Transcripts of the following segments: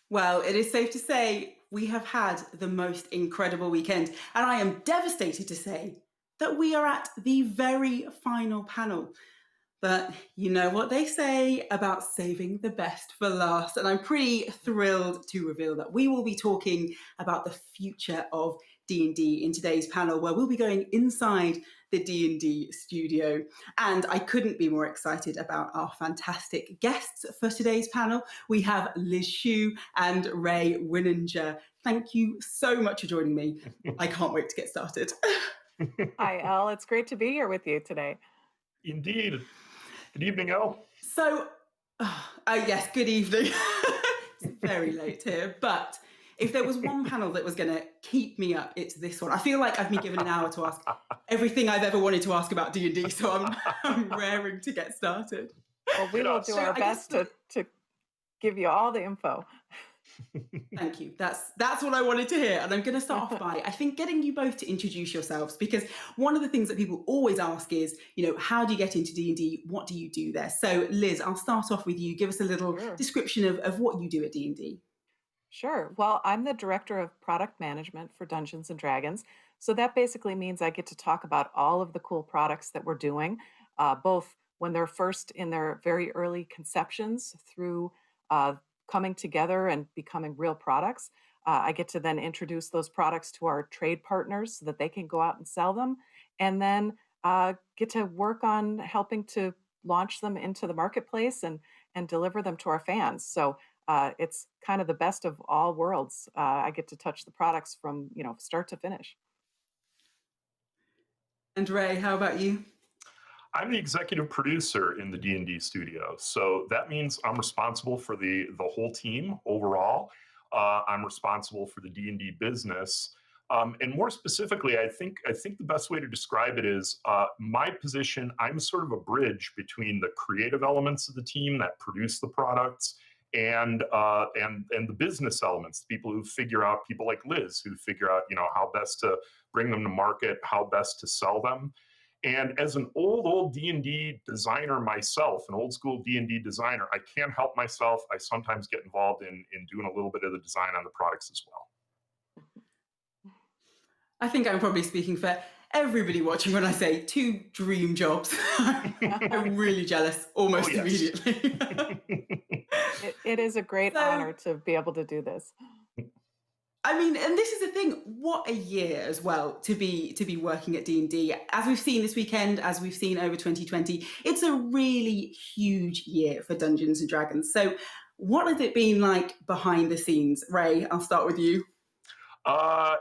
Well, it is safe to say we have had the most incredible weekend, and I am devastated to say that we are at the very final panel. But you know what they say about saving the best for last. And I'm pretty thrilled to reveal that we will be talking about the future of D&D in today's panel, where we'll be going inside the D&D studio. And I couldn't be more excited about our fantastic guests for today's panel. We have Liz Schuh and Ray Winninger. Thank you so much for joining me. I can't wait to get started. Hi, Elle. It's great to be here with you today. Indeed. Good evening, Elle. So, yes, good evening. It's very late here, but if there was one panel that was going to keep me up, it's this one. I feel like I've been given an hour to ask everything I've ever wanted to ask about D&D, so I'm raring to get started. Well, we will do our best to give you all the info. Thank you. That's what I wanted to hear. And I'm going to start off by, I think, getting you both to introduce yourselves, because one of the things that people always ask is, how do you get into D&D? What do you do there? So Liz, I'll start off with you. Give us a little description of what you do at D&D. Sure. Well, I'm the director of product management for Dungeons and Dragons. So that basically means I get to talk about all of the cool products that we're doing, both when they're first in their very early conceptions through coming together and becoming real products. I get to then introduce those products to our trade partners so that they can go out and sell them, and then get to work on helping to launch them into the marketplace and deliver them to our fans. So it's kind of the best of all worlds. I get to touch the products from start to finish. And Ray, how about you? I'm the executive producer in the D&D studio. So that means I'm responsible for the whole team overall. I'm responsible for the D&D business. And more specifically, I think the best way to describe it is my position. I'm sort of a bridge between the creative elements of the team that produce the products and the business elements, people like Liz, who figure out how best to bring them to market, how best to sell them. And as an old D&D designer myself, an old school D&D designer, I can't help myself. I sometimes get involved in doing a little bit of the design on the products as well. I think I'm probably speaking for everybody watching when I say 2 dream jobs. I'm really jealous almost immediately. It is a great honor to be able to do this. I mean, and this is the thing, what a year as well to be working at D&D. As we've seen this weekend, as we've seen over 2020, it's a really huge year for Dungeons and Dragons. So what has it been like behind the scenes? Ray, I'll start with you.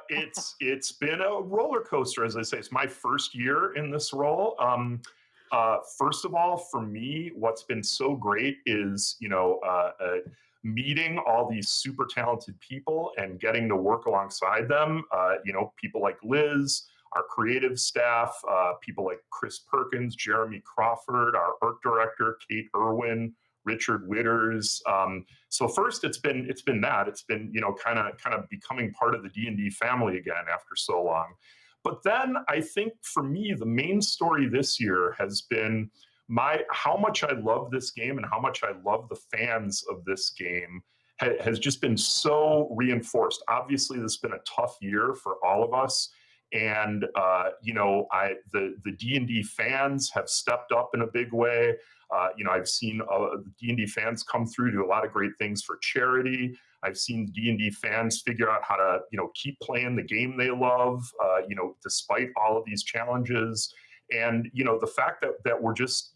It's been a roller coaster, as I say. It's my first year in this role. First of all, for me, what's been so great is, meeting all these super talented people and getting to work alongside them. People like Liz, our creative staff, people like Chris Perkins, Jeremy Crawford, our art director, Kate Irwin, Richard Witters. So first, it's been that. It's been kind of becoming part of the D&D family again after so long. But then I think for me, the main story this year has been how much I love this game and how much I love the fans of this game has just been so reinforced. Obviously, this has been a tough year for all of us. And, the D&D fans have stepped up in a big way. I've seen the D&D fans come through to a lot of great things for charity. I've seen D&D fans figure out how to, keep playing the game they love, despite all of these challenges. And, the fact that we're just,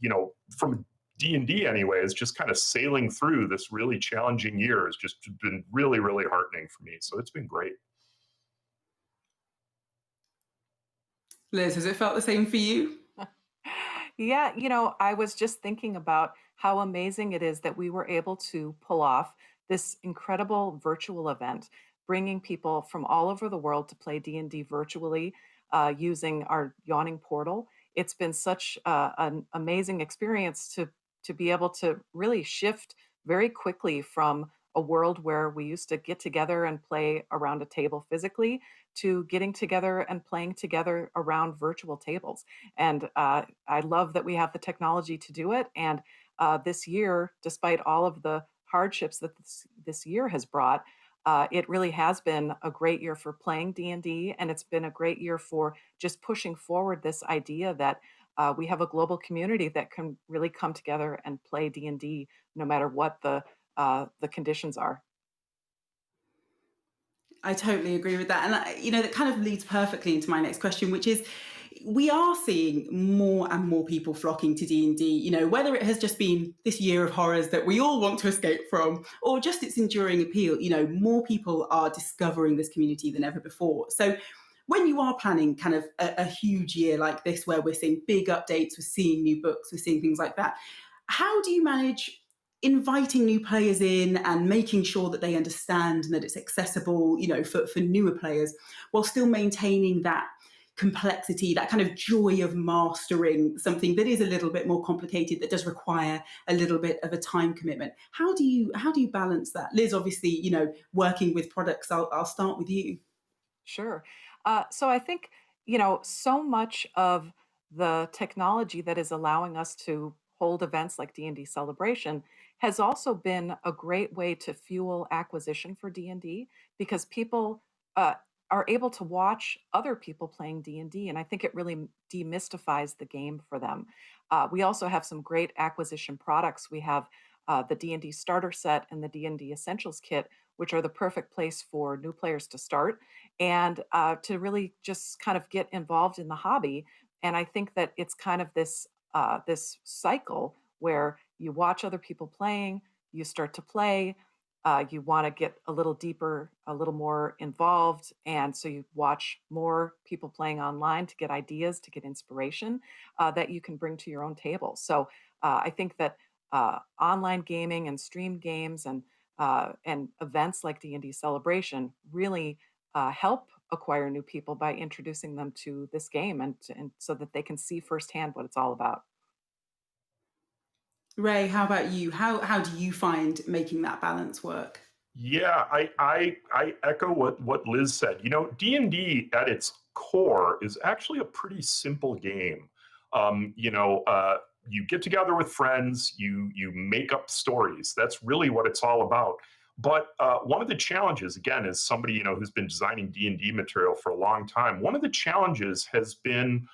from D&D anyway, is just kind of sailing through this really challenging year has just been really, really heartening for me. So it's been great. Liz, has it felt the same for you? Yeah, I was just thinking about how amazing it is that we were able to pull off this incredible virtual event, bringing people from all over the world to play D&D virtually using our Yawning Portal. It's been such an amazing experience to be able to really shift very quickly from a world where we used to get together and play around a table physically to getting together and playing together around virtual tables. And I love that we have the technology to do it. And this year, despite all of the hardships that this year has brought, it really has been a great year for playing D&D, and it's been a great year for just pushing forward this idea that we have a global community that can really come together and play D&D no matter what the conditions are. I totally agree with that. And, that kind of leads perfectly into my next question, which is we are seeing more and more people flocking to D&D, whether it has just been this year of horrors that we all want to escape from, or just its enduring appeal. More people are discovering this community than ever before. So when you are planning kind of a huge year like this, where we're seeing big updates, we're seeing new books, we're seeing things like that, how do you manage inviting new players in and making sure that they understand and that it's accessible, for newer players, while still maintaining that complexity, that kind of joy of mastering something that is a little bit more complicated, that does require a little bit of a time commitment? How do you balance that? Liz, obviously, working with products, I'll start with you. Sure. So I think, so much of the technology that is allowing us to hold events like D&D Celebration has also been a great way to fuel acquisition for D&D because people uh, are able to watch other people playing D&D, and I think it really demystifies the game for them. We also have some great acquisition products. We have the D&D starter set and the D&D essentials kit, which are the perfect place for new players to start and to really just kind of get involved in the hobby. And I think that it's kind of this cycle where you watch other people playing, you start to play, you want to get a little deeper, a little more involved, and so you watch more people playing online to get ideas, to get inspiration that you can bring to your own table. So I think that online gaming and streamed games and events like D&D Celebration really help acquire new people by introducing them to this game and so that they can see firsthand what it's all about. Ray, how about you? How do you find making that balance work? Yeah, I echo what Liz said. D&D at its core is actually a pretty simple game. You get together with friends, you make up stories. That's really what it's all about. But one of the challenges, again, as somebody who's been designing D&D material for a long time, one of the challenges has been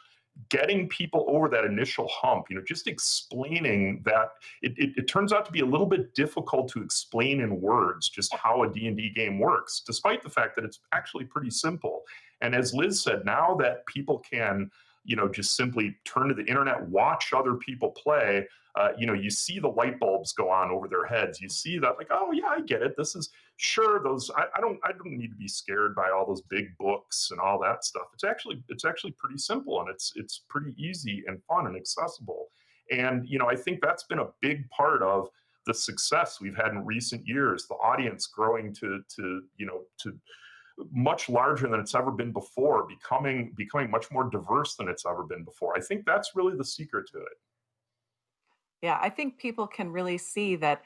getting people over that initial hump, just explaining that it turns out to be a little bit difficult to explain in words just how a D&D game works, despite the fact that it's actually pretty simple. And as Liz said, now that people can, just simply turn to the internet, watch other people play, you see the light bulbs go on over their heads. You see that, like, oh yeah, I get it. This is sure those. I don't need to be scared by all those big books and all that stuff. It's actually pretty simple, and it's pretty easy and fun and accessible. And I think that's been a big part of the success we've had in recent years. The audience growing to much larger than it's ever been before, becoming much more diverse than it's ever been before. I think that's really the secret to it. Yeah, I think people can really see that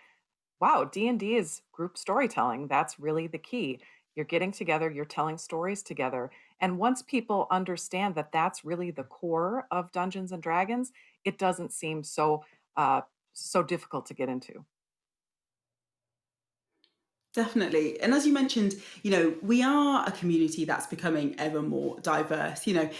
wow, D&D is group storytelling. That's really the key. You're getting together, you're telling stories together. And once people understand that that's really the core of Dungeons and Dragons, it doesn't seem uh, so difficult to get into. Definitely. And as you mentioned, we are a community that's becoming ever more diverse, and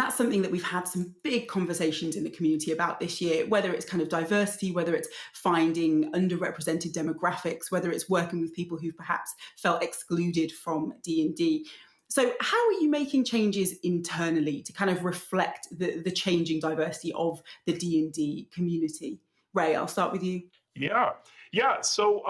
that's something that we've had some big conversations in the community about this year, whether it's kind of diversity, whether it's finding underrepresented demographics, whether it's working with people who've perhaps felt excluded from D&D. So how are you making changes internally to kind of reflect the changing diversity of the D&D community? Ray, I'll start with you. Yeah, yeah. So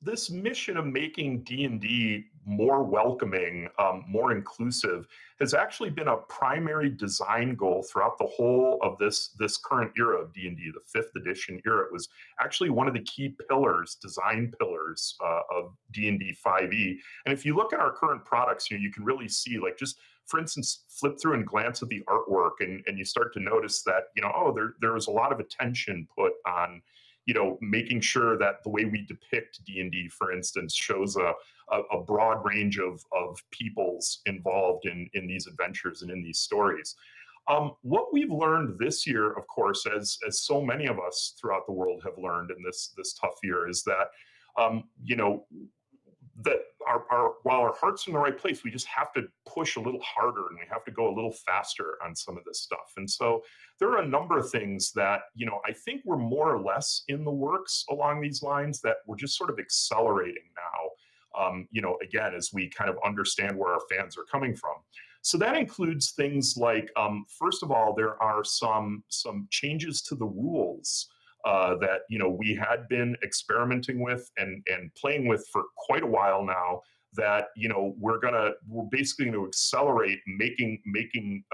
this mission of making D&D more welcoming, more inclusive, has actually been a primary design goal throughout the whole of this current era of D&D, the fifth edition era. It was actually one of the key pillars, design pillars of D&D 5e. And if you look at our current products, you can really see, like, just for instance, flip through and glance at the artwork, and you start to notice that there was a lot of attention put on making sure that the way we depict D&D, for instance, shows a broad range of peoples involved in these adventures and in these stories. What we've learned this year, of course, as so many of us throughout the world have learned in this tough year, is that you know, that while our heart's in the right place, we just have to push a little harder and we have to go a little faster on some of this stuff. And so there are a number of things that, I think we're more or less in the works along these lines that we're just sort of accelerating now, again, as we kind of understand where our fans are coming from. So that includes things like, first of all, there are some changes to the rules that we had been experimenting with and playing with for quite a while now. That we're basically going to accelerate making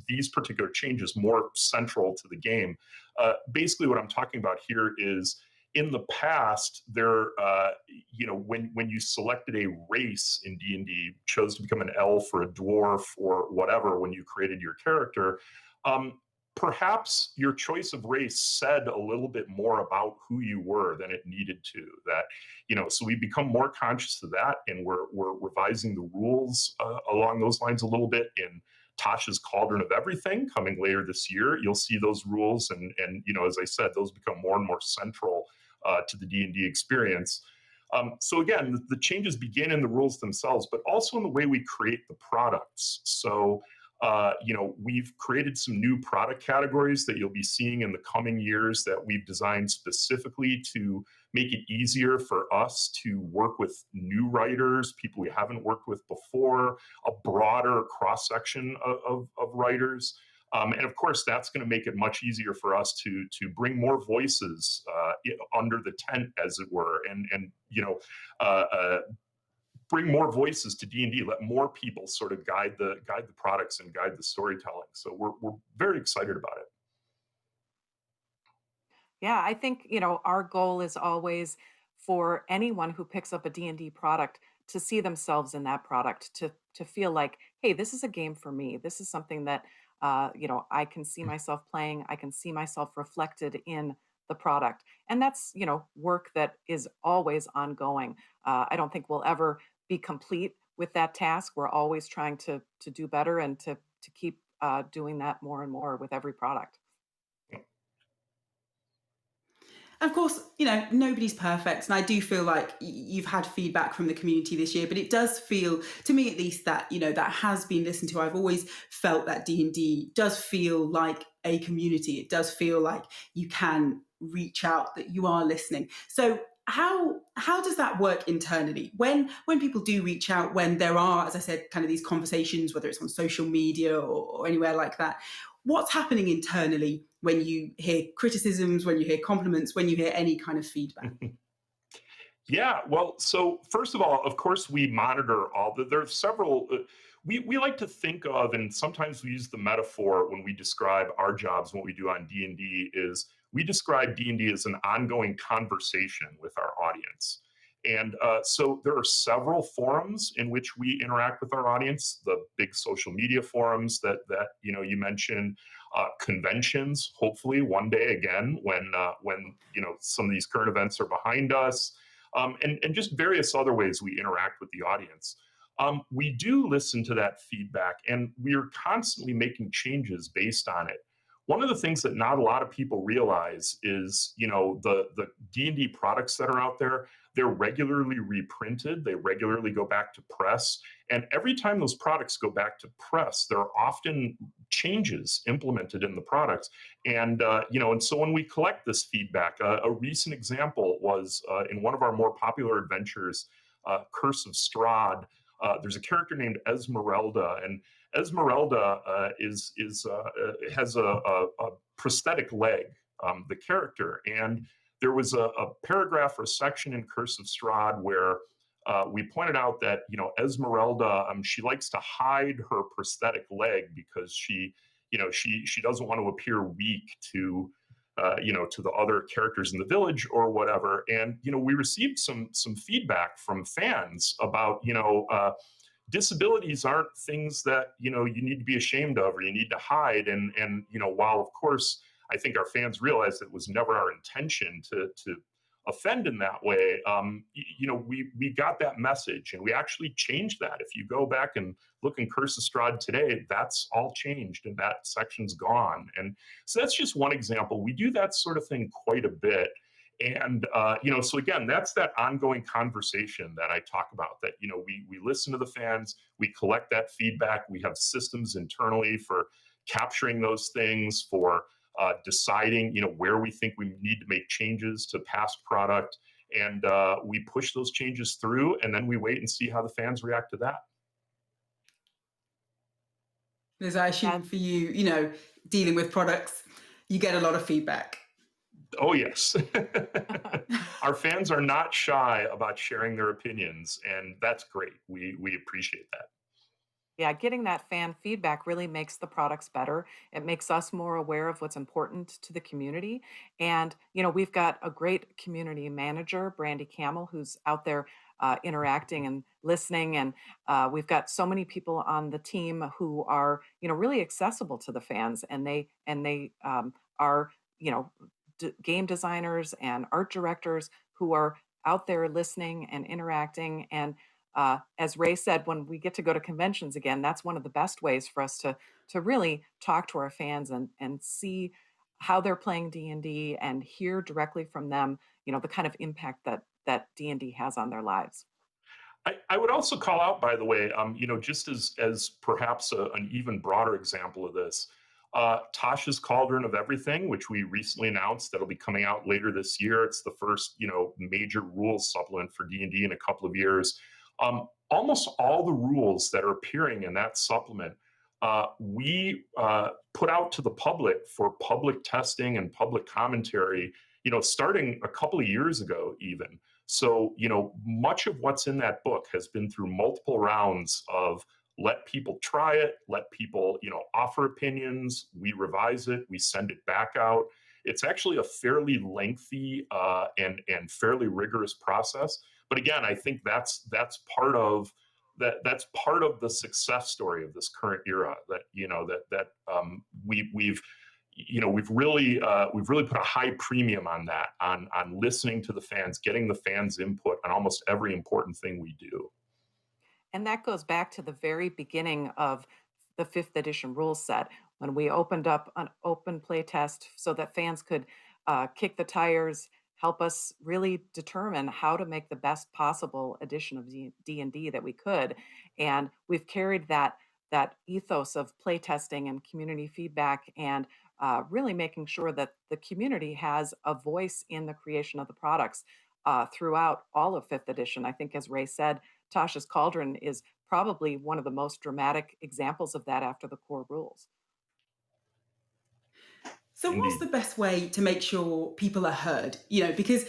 these particular changes more central to the game. Basically, what I'm talking about here is, in the past, when you selected a race in D&D, chose to become an elf or a dwarf or whatever when you created your character, perhaps your choice of race said a little bit more about who you were than it needed to. So we become more conscious of that, and we're revising the rules along those lines a little bit in Tasha's Cauldron of Everything coming later this year. You'll see those rules, and as I said, those become more and more central to the D&D experience. So again, the changes begin in the rules themselves, but also in the way we create the products. So we've created some new product categories that you'll be seeing in the coming years that we've designed specifically to make it easier for us to work with new writers, people we haven't worked with before, a broader cross-section of writers. And of course, that's going to make it much easier for us to bring more voices under the tent, as it were, and bring more voices to D&D, let more people sort of guide the products and guide the storytelling. So we're very excited about it. Yeah, I think, our goal is always for anyone who picks up a D&D product to see themselves in that product, to feel like, hey, this is a game for me. This is something that I can see myself playing. I can see myself reflected in the product. And that's, work that is always ongoing. I don't think we'll ever be complete with that task. We're always trying to do better and to keep doing that more and more with every product. Of course, nobody's perfect. And I do feel like you've had feedback from the community this year, but it does feel, to me at least, that, that has been listened to. I've always felt that D&D does feel like a community. It does feel like you can reach out, that you are listening. So how does that work internally? When people do reach out, when there are, as I said, kind of these conversations, whether it's on social media or anywhere like that, what's happening internally when you hear criticisms, when you hear compliments, when you hear any kind of feedback? Yeah, well, so first of all, of course, we monitor there are several, we like to think of, and sometimes we use the metaphor when we describe our jobs, what we do on D&D is we describe D&D as an ongoing conversation with our audience. And so there are several forums in which we interact with our audience, the big social media forums that you mentioned, conventions, hopefully one day again when some of these current events are behind us, and just various other ways we interact with the audience. We do listen to that feedback, and we're constantly making changes based on it. One of the things that not a lot of people realize is, the D&D products that are out there, they're regularly reprinted. They regularly go back to press. And every time those products go back to press, there are often changes implemented in the products. And, and so when we collect this feedback, a recent example was in one of our more popular adventures, Curse of Strahd. There's a character named Esmeralda, and Esmeralda has a prosthetic leg, the character, and there was a paragraph or a section in Curse of Strahd where we pointed out that Esmeralda, she likes to hide her prosthetic leg because she doesn't want to appear weak to the other characters in the village or whatever. And we received some feedback from fans about disabilities aren't things that you need to be ashamed of or you need to hide. And while of course I think our fans realized it was never our intention to offend in that way, we got that message, and we actually changed that. If you go back and look in Curse of Strahd today, that's all changed and that section's gone. And so that's just one example. We do that sort of thing quite a bit. And so again, that's that ongoing conversation that I talk about, that we listen to the fans, we collect that feedback, we have systems internally for capturing those things, for deciding where we think we need to make changes to past product, and we push those changes through, and then we wait and see how the fans react to that. Liz, I assume for you, dealing with products, you get a lot of feedback. Oh, yes. Our fans are not shy about sharing their opinions, and that's great. We appreciate that. Yeah, getting that fan feedback really makes the products better. It makes us more aware of what's important to the community. And, we've got a great community manager, Brandy Camel, who's out there interacting and listening. And we've got so many people on the team who are, really accessible to the fans. And they are, game designers and art directors who are out there listening and interacting. And as Ray said, when we get to go to conventions again, that's one of the best ways for us to really talk to our fans and see how they're playing D&D and hear directly from them, the kind of impact that D&D has on their lives. I would also call out, by the way, just as perhaps an even broader example of this, Tasha's Cauldron of Everything, which we recently announced that'll be coming out later this year. It's the first, major rules supplement for D&D in a couple of years. Almost all the rules that are appearing in that supplement, we put out to the public for public testing and public commentary, starting a couple of years ago even. So, much of what's in that book has been through multiple rounds of let people try it, let people, offer opinions, we revise it, we send it back out. It's actually a fairly lengthy and fairly rigorous process. But again, I think that's part of that's part of the success story of this current era. That we've really put a high premium on that, on listening to the fans, getting the fans' input on almost every important thing we do. And that goes back to the very beginning of the 5th edition rule set, when we opened up an open play test so that fans could kick the tires, help us really determine how to make the best possible edition of D&D that we could. And we've carried that ethos of play testing and community feedback, and really making sure that the community has a voice in the creation of the products throughout all of 5th edition. I think, as Ray said, Tasha's Cauldron is probably one of the most dramatic examples of that after the core rules. So what's the best way to make sure people are heard? Because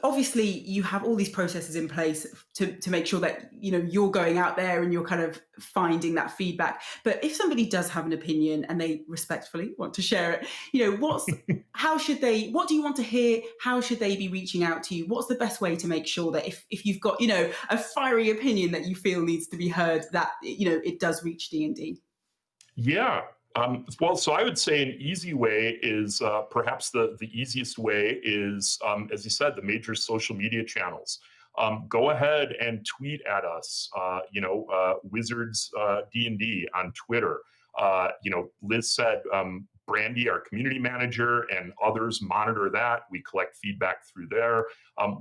obviously you have all these processes in place to make sure that, you're going out there and you're kind of finding that feedback. But if somebody does have an opinion and they respectfully want to share it, what do you want to hear? How should they be reaching out to you? What's the best way to make sure that if you've got, a fiery opinion that you feel needs to be heard, that, it does reach D&D? Yeah. Well, so I would say an easy way is perhaps the easiest way is, as you said, the major social media channels. Go ahead and tweet at us, Wizards D&D on Twitter. Liz said, Brandy, our community manager, and others monitor that. We collect feedback through there.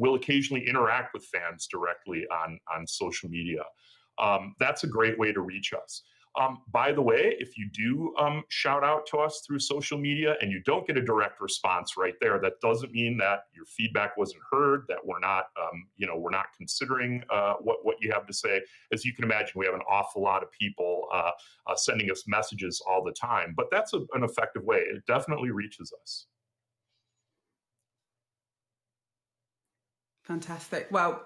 We'll occasionally interact with fans directly on social media. That's a great way to reach us. By the way, if you do shout out to us through social media and you don't get a direct response right there, that doesn't mean that your feedback wasn't heard, that we're not considering what you have to say. As you can imagine, we have an awful lot of people sending us messages all the time, but that's an effective way. It definitely reaches us. Fantastic. Well,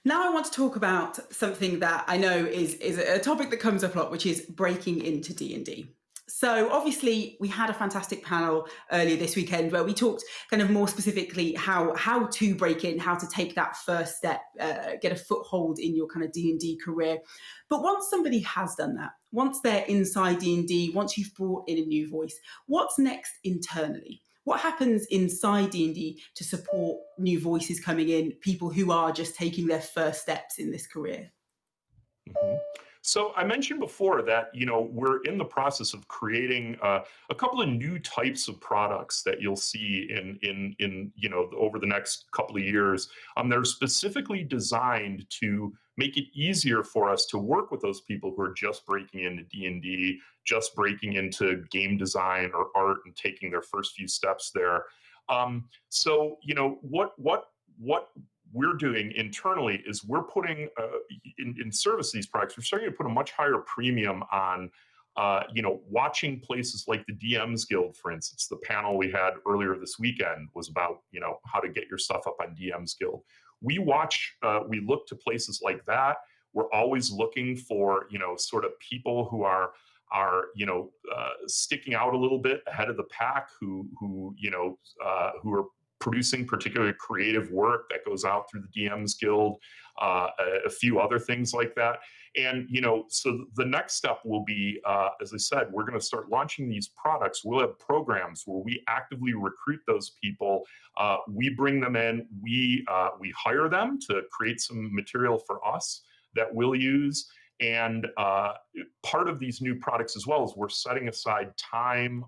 now I want to talk about something that I know is a topic that comes up a lot, which is breaking into D&D. So obviously we had a fantastic panel earlier this weekend where we talked kind of more specifically how to break in, how to take that first step, get a foothold in your kind of D&D career. But once somebody has done that, once they're inside D&D, once you've brought in a new voice, what's next internally? what happens inside D&D to support new voices coming in, people who are just taking their first steps in this career? Mhm. So I mentioned before that we're in the process of creating a couple of new types of products that you'll see in over the next couple of years. They're specifically designed to make it easier for us to work with those people who are just breaking into D&D, just breaking into game design or art and taking their first few steps there. So what we're doing internally is we're putting in service of these products, we're starting to put a much higher premium on watching places like the DMs Guild, for instance. The panel we had earlier this weekend was about how to get your stuff up on DMs Guild. We look to places like that. We're always looking for sort of people who are sticking out a little bit ahead of the pack, who are producing particularly creative work that goes out through the DMs Guild, a few other things like that. And so the next step will be, as I said, we're going to start launching these products. We'll have programs where we actively recruit those people. We bring them in. We hire them to create some material for us that we'll use. And part of these new products as well is we're setting aside time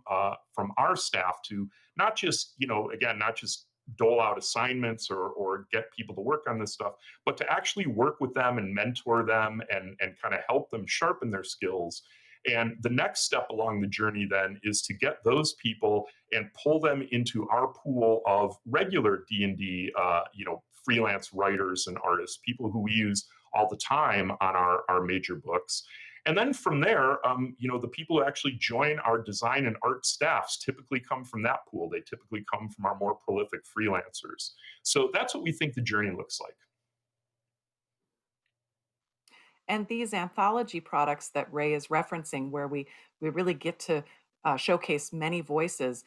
from our staff to not just, not just dole out assignments or get people to work on this stuff, but to actually work with them and mentor them and kind of help them sharpen their skills. And the next step along the journey then is to get those people and pull them into our pool of regular D&D, freelance writers and artists, people who we use all the time on our major books. And then from there, the people who actually join our design and art staffs typically come from that pool. They typically come from our more prolific freelancers. So that's what we think the journey looks like. And these anthology products that Ray is referencing, where we really get to showcase many voices,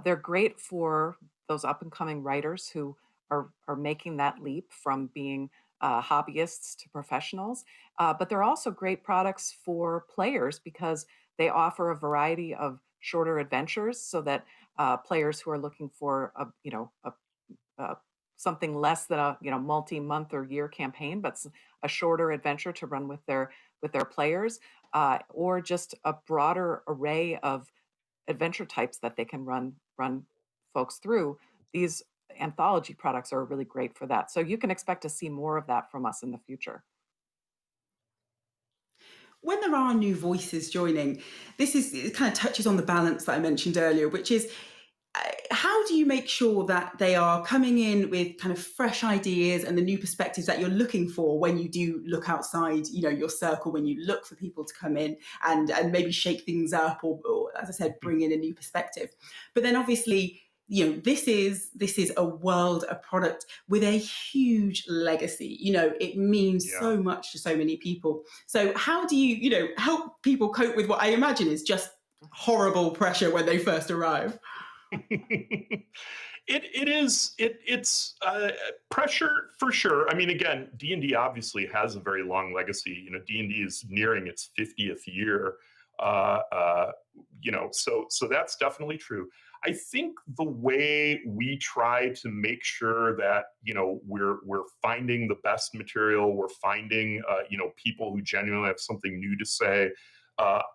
they're great for those up and coming writers who are making that leap from being hobbyists to professionals. But they're also great products for players because they offer a variety of shorter adventures, so that players who are looking for a something less than a multi-month or year campaign, but a shorter adventure to run with their players, or just a broader array of adventure types that they can run folks through. These anthology products are really great for that. So you can expect to see more of that from us in the future. When there are new voices joining, it kind of touches on the balance that I mentioned earlier, which is how do you make sure that they are coming in with kind of fresh ideas and the new perspectives that you're looking for when you do look outside, your circle, when you look for people to come in and maybe shake things up or, as I said, bring in a new perspective. But then obviously, this is a world, a product with a huge legacy. It means Yeah. so much to so many people. So how do you, help people cope with what I imagine is just horrible pressure when they first arrive? It's pressure for sure. I mean, again, D&D obviously has a very long legacy. D&D is nearing its 50th year. So that's definitely true. I think the way we try to make sure that we're finding the best material, we're finding people who genuinely have something new to say,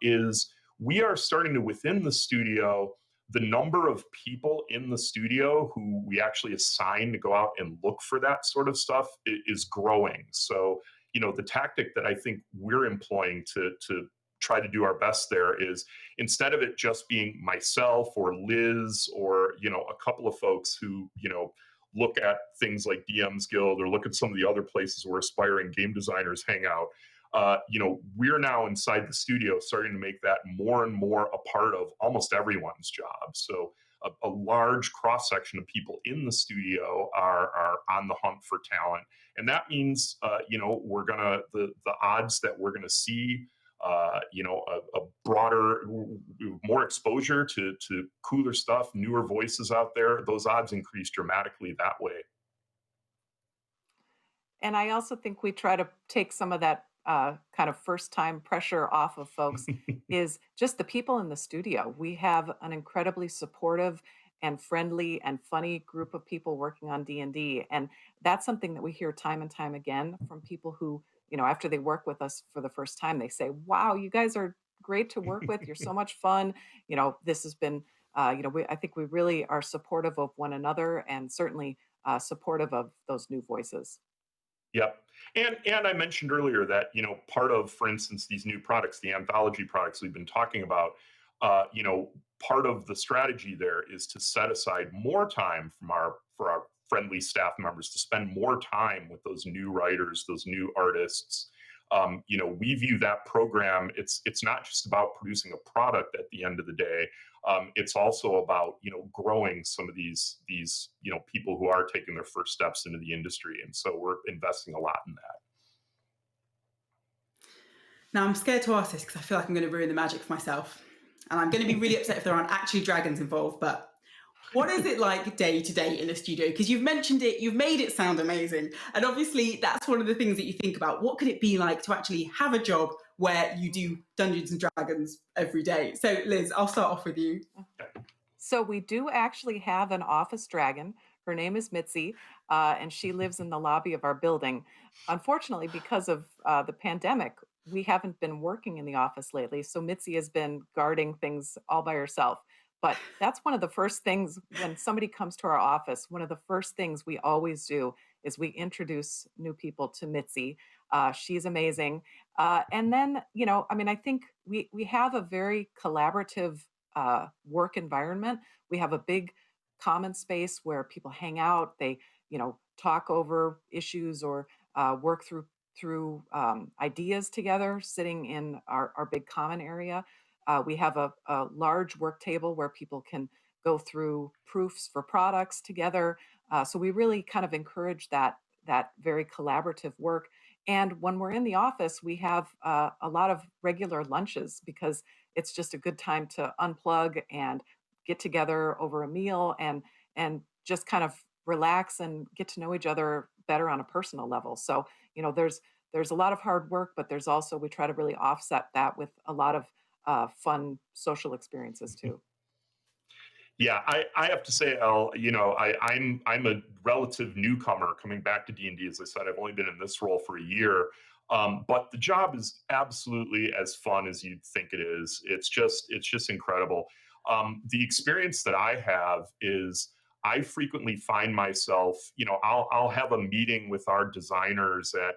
is we are starting to, within the studio, the number of people in the studio who we actually assign to go out and look for that sort of stuff is growing. So, the tactic that I think we're employing to try to do our best there is, instead of it just being myself or Liz or, a couple of folks who, look at things like DM's Guild or look at some of the other places where aspiring game designers hang out, we're now inside the studio starting to make that more and more a part of almost everyone's job. So a large cross section of people in the studio are on the hunt for talent, and that means we're gonna the odds that we're gonna see a broader, more exposure to cooler stuff, newer voices out there. Those odds increase dramatically that way. And I also think we try to take some of that kind of first time pressure off of folks is just the people in the studio. We have an incredibly supportive and friendly and funny group of people working on D&D. And that's something that we hear time and time again from people who, after they work with us for the first time, they say, wow, you guys are great to work with. You're so much fun. This has been, I think we really are supportive of one another, and certainly supportive of those new voices. Yep. And I mentioned earlier that, part of, for instance, these new products, the anthology products we've been talking about, part of the strategy there is to set aside more time for our friendly staff members to spend more time with those new writers, those new artists. We view that program, it's not just about producing a product at the end of the day. It's also about growing some of these people who are taking their first steps into the industry, and so we're investing a lot in that. Now I'm scared to ask this because I feel like I'm going to ruin the magic for myself, and I'm going to be really upset if there aren't actually dragons involved. But what is it like day to day in the studio? Because you've mentioned it, you've made it sound amazing, and obviously that's one of the things that you think about. What could it be like to actually have a job where you do Dungeons and Dragons every day? So Liz, I'll start off with you. So we do actually have an office dragon. Her name is Mitzi, and she lives in the lobby of our building. Unfortunately, because of the pandemic, we haven't been working in the office lately. So Mitzi has been guarding things all by herself. But that's one of the first things when somebody comes to our office. One of the first things we always do is we introduce new people to Mitzi. She's amazing. And then, I think we have a very collaborative work environment. We have a big common space where people hang out. They, talk over issues or work through ideas together, sitting in our big common area. We have a large work table where people can go through proofs for products together. So we really kind of encourage that very collaborative work. And when we're in the office, we have a lot of regular lunches because it's just a good time to unplug and get together over a meal and just kind of relax and get to know each other better on a personal level. So, there's a lot of hard work, but there's also, we try to really offset that with a lot of fun social experiences too. Yeah, I have to say, Elle, I'm a relative newcomer coming back to D&D. As I said, I've only been in this role for a year, but the job is absolutely as fun as you'd think it is. It's just incredible. The experience that I have is I frequently find myself, I'll have a meeting with our designers at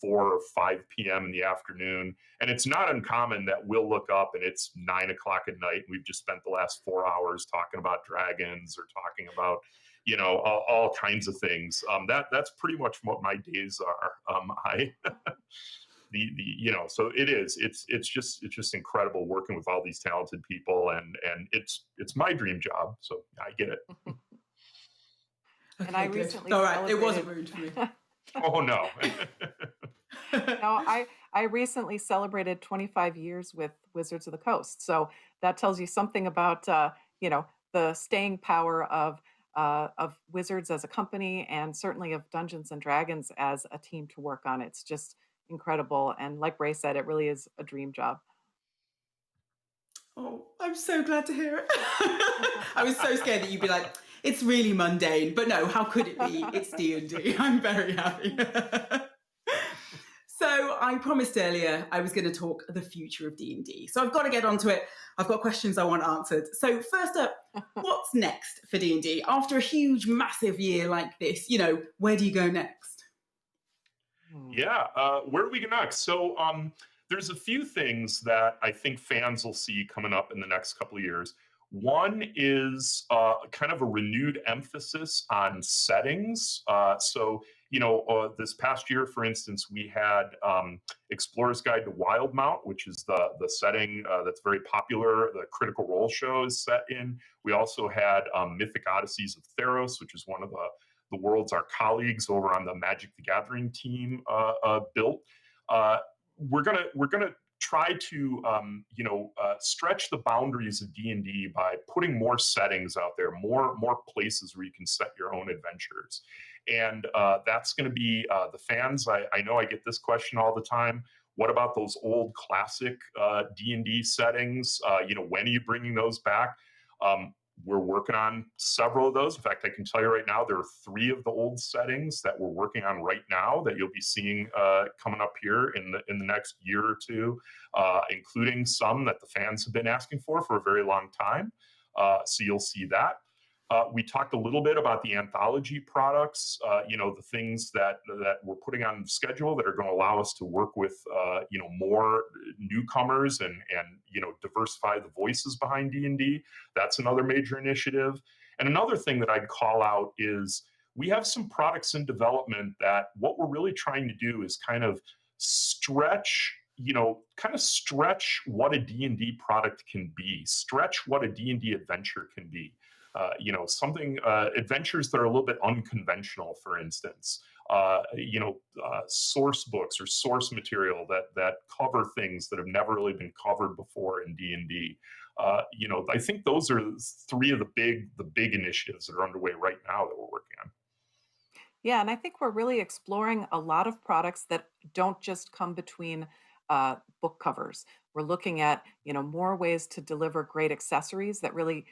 4 or 5 p.m. in the afternoon. And it's not uncommon that we'll look up and it's 9 o'clock at night. We've just spent the last 4 hours talking about dragons or talking about, all kinds of things. That's pretty much what my days are. So it's just incredible working with all these talented people, and it's my dream job. So I get it. And I recently all right, it wasn't rude for me. Oh no. No, I recently celebrated 25 years with Wizards of the Coast. So that tells you something about the staying power of Wizards as a company, and certainly of Dungeons and Dragons as a team to work on. It's just incredible, and like Ray said, it really is a dream job. Oh, I'm so glad to hear it. I was so scared that you'd be like, it's really mundane, but no, how could it be? It's D&D. I'm very happy. So I promised earlier I was going to talk the future of D&D. So I've got to get onto it. I've got questions I want answered. So first up, what's next for D&D? After a huge, massive year like this, where do you go next? Yeah, where do we go next? So there's a few things that I think fans will see coming up in the next couple of years. One is kind of a renewed emphasis on settings. This past year, for instance, we had Explorer's Guide to Wildmount, which is the setting that's very popular. The Critical Role show is set in. We also had Mythic Odysseys of Theros, which is one of the worlds our colleagues over on the Magic the Gathering team built. We're gonna try to stretch the boundaries of D&D by putting more settings out there, more places where you can set your own adventures. And that's going to be the fans. I know I get this question all the time. What about those old classic D&D settings? When are you bringing those back? we're working on several of those. In fact, I can tell you right now, there are 3 of the old settings that we're working on right now that you'll be seeing coming up here in the next year or two, including some that the fans have been asking for a very long time. So you'll see that. We talked a little bit about the anthology products, the things that we're putting on the schedule that are going to allow us to work with, more newcomers and diversify the voices behind D&D. That's another major initiative. And another thing that I'd call out is we have some products in development that what we're really trying to do is kind of stretch what a D&D product can be, stretch what a D&D adventure can be. Adventures that are a little bit unconventional, for instance, source books or source material that cover things that have never really been covered before in D&D. I think those are 3 of the big initiatives that are underway right now that we're working on. Yeah, and I think we're really exploring a lot of products that don't just come between book covers. We're looking at more ways to deliver great accessories that really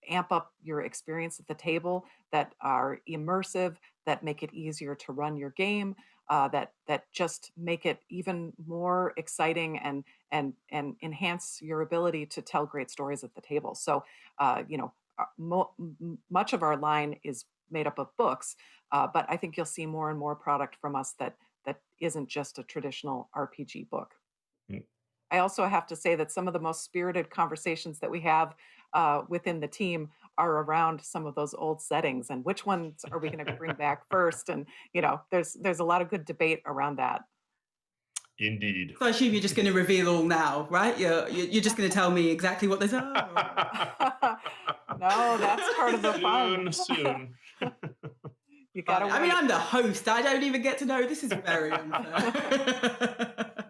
amp up your experience at the table, that are immersive, that make it easier to run your game, that just make it even more exciting and enhance your ability to tell great stories at the table. So, much of our line is made up of books, but I think you'll see more and more product from us that isn't just a traditional RPG book. Mm. I also have to say that some of the most spirited conversations that we have within the team are around some of those old settings and which ones are we going to bring back first. And there's a lot of good debate around that. Indeed. So I assume you're just going to reveal all now, right? You're just going to tell me exactly what they are. No, that's part of the fun. Soon. You gotta wait. I mean, I'm the host. I don't even get to know. This is very unfair.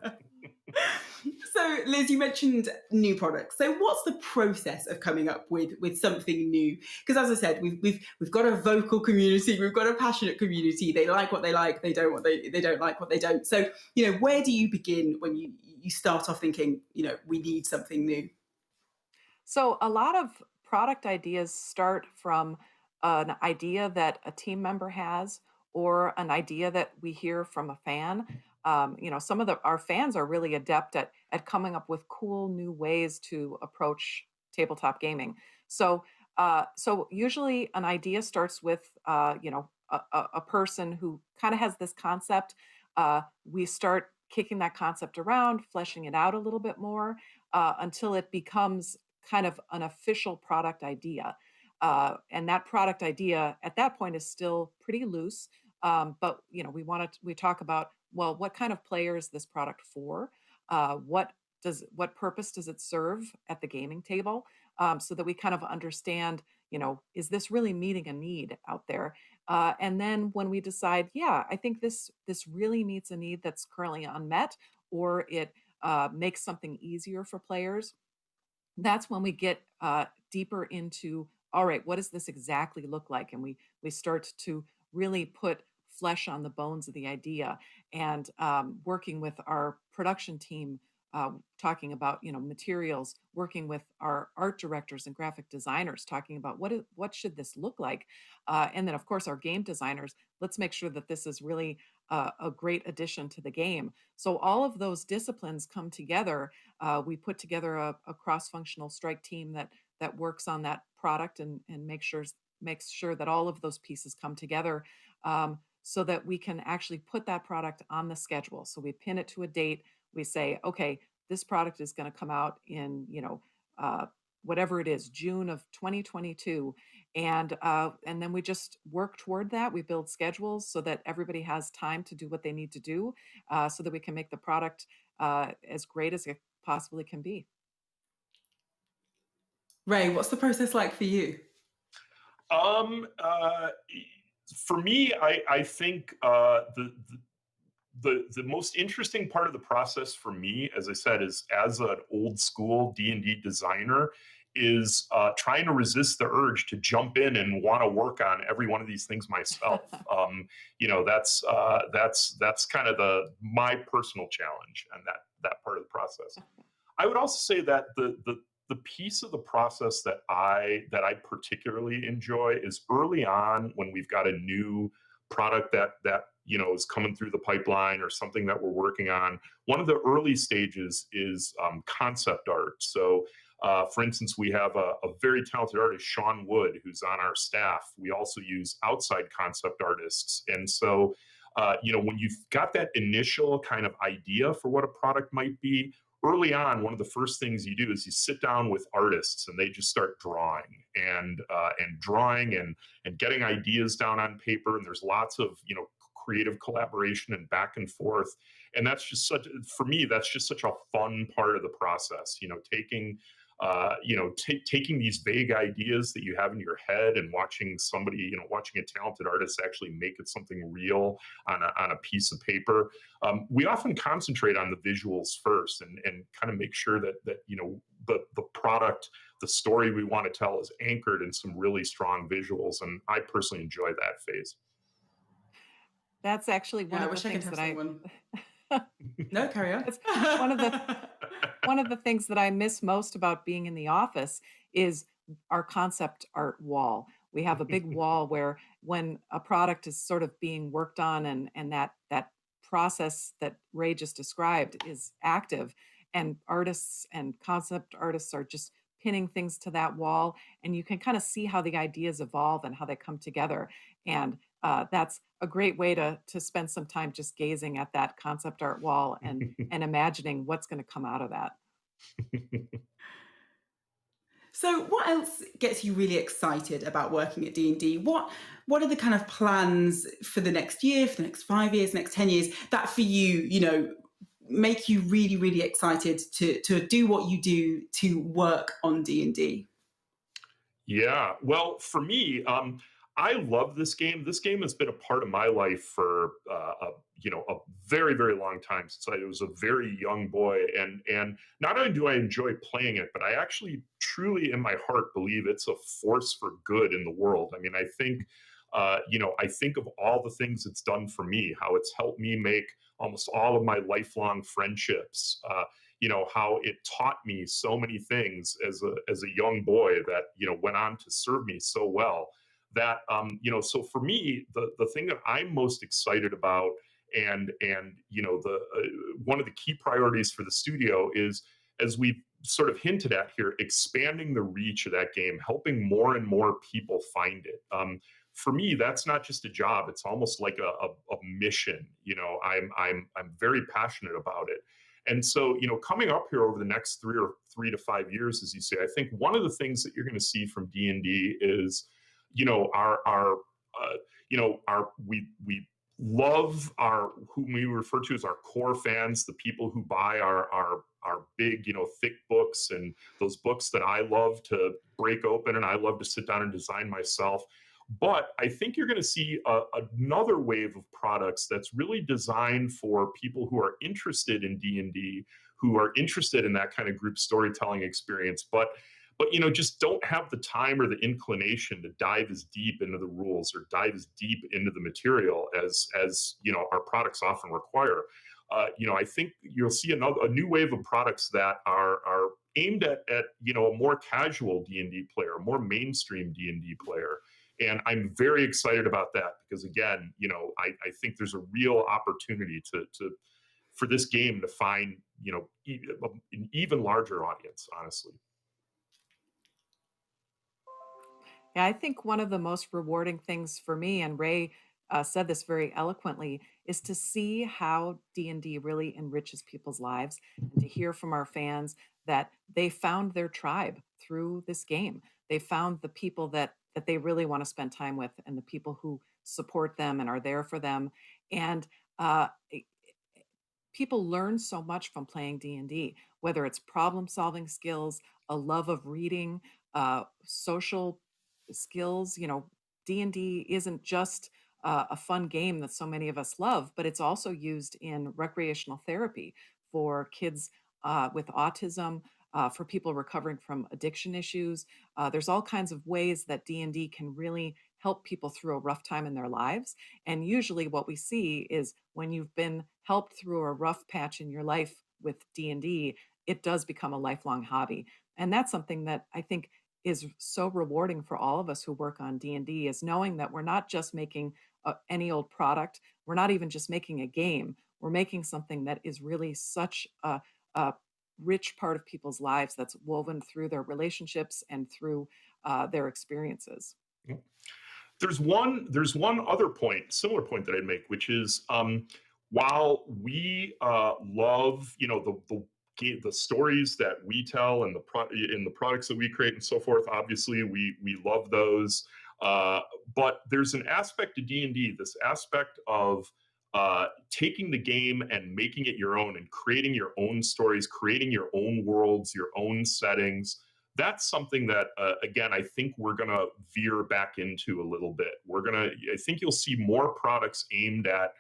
So, Liz, you mentioned new products. So, what's the process of coming up with something new? Because, as I said, we've got a vocal community, we've got a passionate community. They like what they like, they don't like what they don't. So, where do you begin when you start off thinking, we need something new? So, a lot of product ideas start from an idea that a team member has or an idea that we hear from a fan. Some of our fans are really adept at coming up with cool new ways to approach tabletop gaming. So usually an idea starts with a person who kind of has this concept. We start kicking that concept around, fleshing it out a little bit more until it becomes kind of an official product idea. And that product idea at that point is still pretty loose. But we talk about, well, what kind of player is this product for? What purpose does it serve at the gaming table? So that we kind of understand, is this really meeting a need out there? And then when we decide, yeah, I think this really meets a need that's currently unmet, or it makes something easier for players, that's when we get deeper into, all right, what does this exactly look like? And we start to really put flesh on the bones of the idea, and working with our production team, talking about materials, working with our art directors and graphic designers, talking about what should this look like, and then of course our game designers. Let's make sure that this is really a great addition to the game. So all of those disciplines come together. We put together a cross-functional strike team that works on that product and makes sure that all of those pieces come together, so that we can actually put that product on the schedule. So we pin it to a date. We say, okay, this product is going to come out in whatever it is, June of 2022, and then we just work toward that. We build schedules so that everybody has time to do what they need to do, so that we can make the product as great as it possibly can be. Ray, what's the process like for you? For me, I think the most interesting part of the process for me, as I said, is as an old school D&D designer, is trying to resist the urge to jump in and want to work on every one of these things myself. That's kind of my personal challenge and that part of the process. I would also say that the the piece of the process that I particularly enjoy is early on when we've got a new product that is coming through the pipeline or something that we're working on. One of the early stages is concept art. So, for instance, we have a very talented artist, Sean Wood, who's on our staff. We also use outside concept artists, and so when you've got that initial kind of idea for what a product might be, early on, one of the first things you do is you sit down with artists and they just start drawing and drawing and getting ideas down on paper. And there's lots of creative collaboration and back and forth. And that's just such for me. That's just such a fun part of the process. Taking these vague ideas that you have in your head and watching somebody, watching a talented artist actually make it something real on a piece of paper. We often concentrate on the visuals first and kind of make sure that the product, the story we want to tell is anchored in some really strong visuals. And I personally enjoy that phase. That's actually one Yeah, I of the wish I could things have that I someone. No, carry on. That's one of the one of the things that I miss most about being in the office is our concept art wall. We have a big wall where when a product is sort of being worked on and that process that Ray just described is active and artists and concept artists are just pinning things to that wall and you can kind of see how the ideas evolve and how they come together and that's a great way to spend some time just gazing at that concept art wall and imagining what's going to come out of that. So, what else gets you really excited about working at D&D? What are the kind of plans for the next year, for the next 5 years, next 10 years that for you, make you really, really excited to do what you do to work on D&D? Yeah. Well, for me, I love this game. This game has been a part of my life for a very, very long time since I was a very young boy. And not only do I enjoy playing it, but I actually truly in my heart believe it's a force for good in the world. I mean, I think of all the things it's done for me, how it's helped me make almost all of my lifelong friendships. How it taught me so many things as a young boy that went on to serve me so well. That so for me, the thing that I'm most excited about, and the one of the key priorities for the studio is, as we've sort of hinted at here, expanding the reach of that game, helping more and more people find it. For me, that's not just a job; it's almost like a mission. I'm very passionate about it. And so, coming up here over the next 3 to 5 years, as you say, I think one of the things that you're going to see from D&D is, our we love our whom we refer to as our core fans, the people who buy our big, thick books and those books that I love to break open and I love to sit down and design myself. But I think you're going to see another wave of products that's really designed for people who are interested in D&D, who are interested in that kind of group storytelling experience, but just don't have the time or the inclination to dive as deep into the rules or dive as deep into the material as our products often require. I think you'll see a new wave of products that are aimed at a more casual D&D player, a more mainstream D&D player. And I'm very excited about that because, again, I think there's a real opportunity for this game to find an even larger audience, honestly. Yeah, I think one of the most rewarding things for me, and Ray said this very eloquently, is to see how D&D really enriches people's lives and to hear from our fans that they found their tribe through this game. They found the people that they really want to spend time with and the people who support them and are there for them. And people learn so much from playing D&D, whether it's problem solving skills, a love of reading, social skills. D&D isn't just a fun game that so many of us love, but it's also used in recreational therapy for kids with autism, for people recovering from addiction issues. There's all kinds of ways that D&D can really help people through a rough time in their lives. And usually what we see is when you've been helped through a rough patch in your life with D&D, it does become a lifelong hobby. And that's something that I think is so rewarding for all of us who work on D&D, is knowing that we're not just making any old product. We're not even just making a game. We're making something that is really such a rich part of people's lives, that's woven through their relationships and through their experiences. There's one other point, similar point that I'd make, which is while we love the stories that we tell and in the products that we create and so forth, obviously we love those. But there's an aspect to D&D, this aspect of taking the game and making it your own and creating your own stories, creating your own worlds, your own settings. That's something that, again, I think we're going to veer back into a little bit. I think you'll see more products aimed at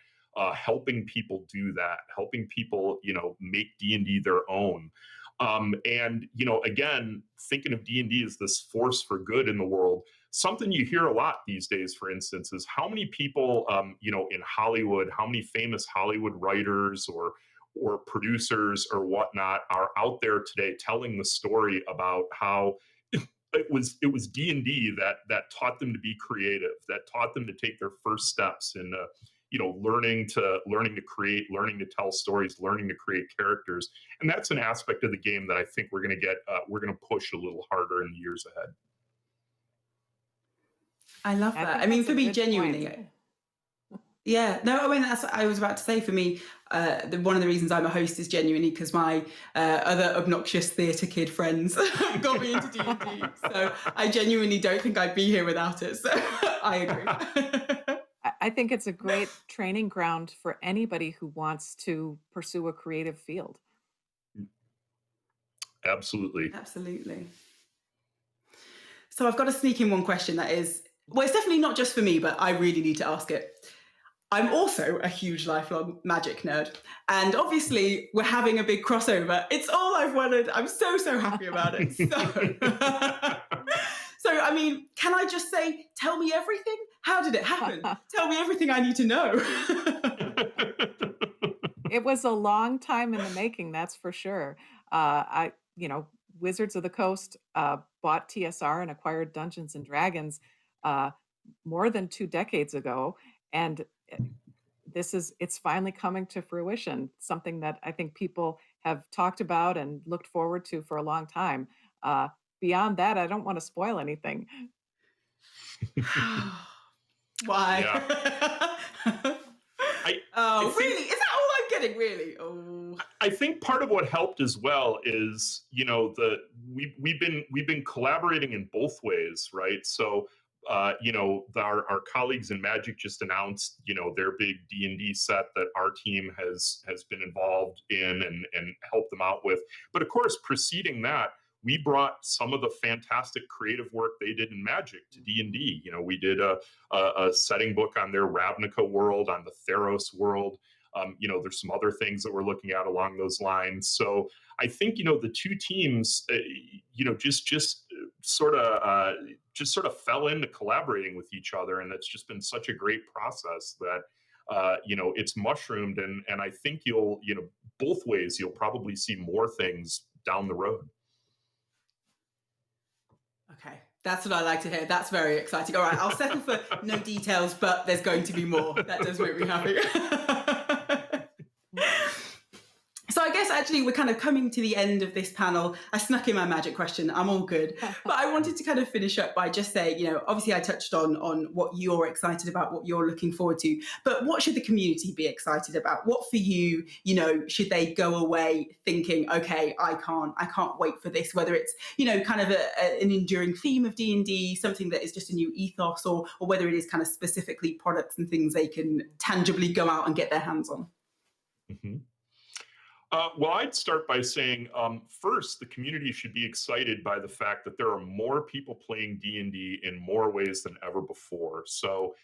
helping people do that, helping people, make D&D their own. And, again, thinking of D&D as this force for good in the world, something you hear a lot these days, for instance, is how many people, in Hollywood, how many famous Hollywood writers or producers or whatnot are out there today telling the story about how it was D&D that taught them to be creative, that taught them to take their first steps in learning to create, learning to tell stories, learning to create characters. And that's an aspect of the game that I think we're going to push a little harder in the years ahead. I love that. I mean, for me, genuinely, yeah, no, I mean, that's what I was about to say. For me, one of the reasons I'm a host is genuinely because my other obnoxious theatre kid friends got me into D&D. So I genuinely don't think I'd be here without it. So I agree. I think it's a great training ground for anybody who wants to pursue a creative field. Absolutely. Absolutely. So I've got to sneak in one question that is, well, it's definitely not just for me, but I really need to ask it. I'm also a huge lifelong magic nerd. And obviously, we're having a big crossover. It's all I've wanted. I'm so happy about it. So, I mean, can I just say, tell me everything? How did it happen? Tell me everything I need to know. It was a long time in the making, that's for sure. Wizards of the Coast bought TSR and acquired Dungeons and Dragons more than 2 decades ago. And it's finally coming to fruition, something that I think people have talked about and looked forward to for a long time. Beyond that, I don't want to spoil anything. Why? Yeah. Really? Is that all I'm getting? Really? Oh. I think part of what helped as well is, we've been collaborating in both ways, right? So, our colleagues in Magic just announced, their big D&D set that our team has been involved in and helped them out with. But of course, preceding that, we brought some of the fantastic creative work they did in Magic to D&D. We did a setting book on their Ravnica world, on the Theros world. There's some other things that we're looking at along those lines. So I think, the two teams, just sort of fell into collaborating with each other. And that's just been such a great process that, it's mushroomed. And I think both ways, you'll probably see more things down the road. Okay, that's what I like to hear. That's very exciting. All right, I'll settle for no details, but there's going to be more. That does make me happy. So I guess actually we're kind of coming to the end of this panel. I snuck in my magic question. I'm all good. But I wanted to kind of finish up by just saying, obviously I touched on what you're excited about, what you're looking forward to. But what should the community be excited about? What for you, should they go away thinking, okay, I can't wait for this, whether it's, kind of an enduring theme of D&D, something that is just a new ethos, or whether it is kind of specifically products and things they can tangibly go out and get their hands on. Mm-hmm. Well, I'd start by saying, first, the community should be excited by the fact that there are more people playing D&D in more ways than ever before. So,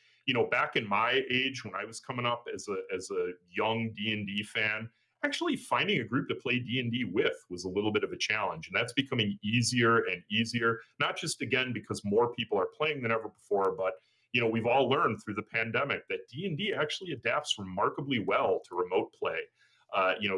back in my age, when I was coming up as a young D&D fan, actually finding a group to play D&D with was a little bit of a challenge. And that's becoming easier and easier, not just, again, because more people are playing than ever before, but we've all learned through the pandemic that D&D actually adapts remarkably well to remote play.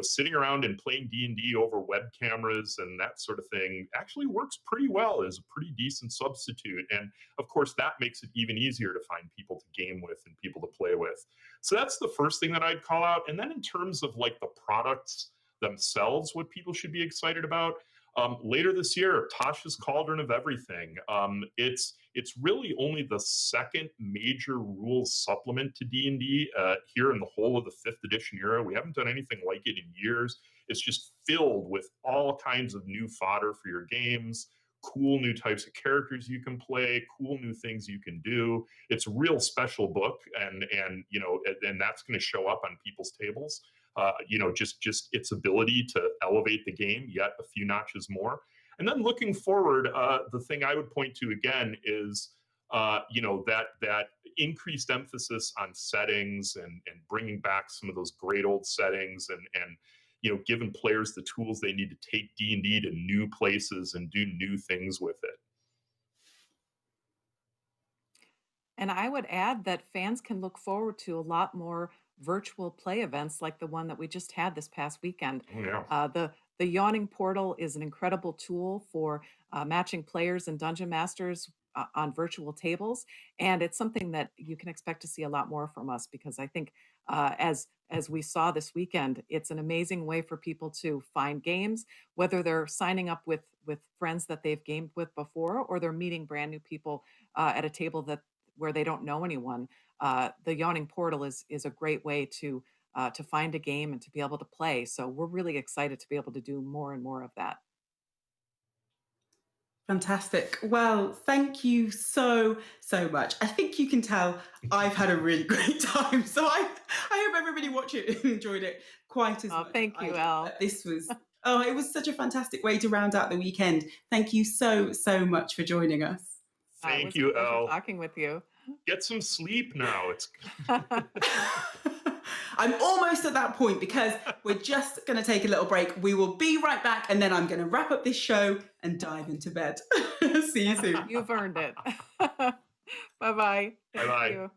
sitting around and playing D&D over web cameras and that sort of thing actually works pretty well as a pretty decent substitute. And of course, that makes it even easier to find people to game with and people to play with. So that's the first thing that I'd call out. And then in terms of like the products themselves, what people should be excited about, later this year, Tasha's Cauldron of Everything. It's really only the second major rules supplement to D&D here in the whole of the 5th edition era. We haven't done anything like it in years. It's just filled with all kinds of new fodder for your games, cool new types of characters you can play, cool new things you can do. It's a real special book, and that's going to show up on people's tables. Just its ability to elevate the game yet a few notches more. And then looking forward, the thing I would point to again is, that increased emphasis on settings and bringing back some of those great old settings and giving players the tools they need to take D&D to new places and do new things with it. And I would add that fans can look forward to a lot more virtual play events like the one that we just had this past weekend. Oh, yeah. The Yawning Portal is an incredible tool for matching players and dungeon masters on virtual tables, and it's something that you can expect to see a lot more from us because I think, as we saw this weekend, it's an amazing way for people to find games, whether they're signing up with friends that they've gamed with before, or they're meeting brand new people at a table where they don't know anyone. The Yawning Portal is a great way to find a game and to be able to play. So we're really excited to be able to do more and more of that. Fantastic. Well, thank you so much. I think you can tell I've had a really great time. So I hope everybody watching it enjoyed it quite as much. Thank you, Elle. It was such a fantastic way to round out the weekend. Thank you so much for joining us. Thank you, Elle. Talking with you. Get some sleep now. I'm almost at that point because we're just going to take a little break. We will be right back, and then I'm going to wrap up this show and dive into bed. See you soon. You've earned it. Bye-bye. Bye-bye. Thank you.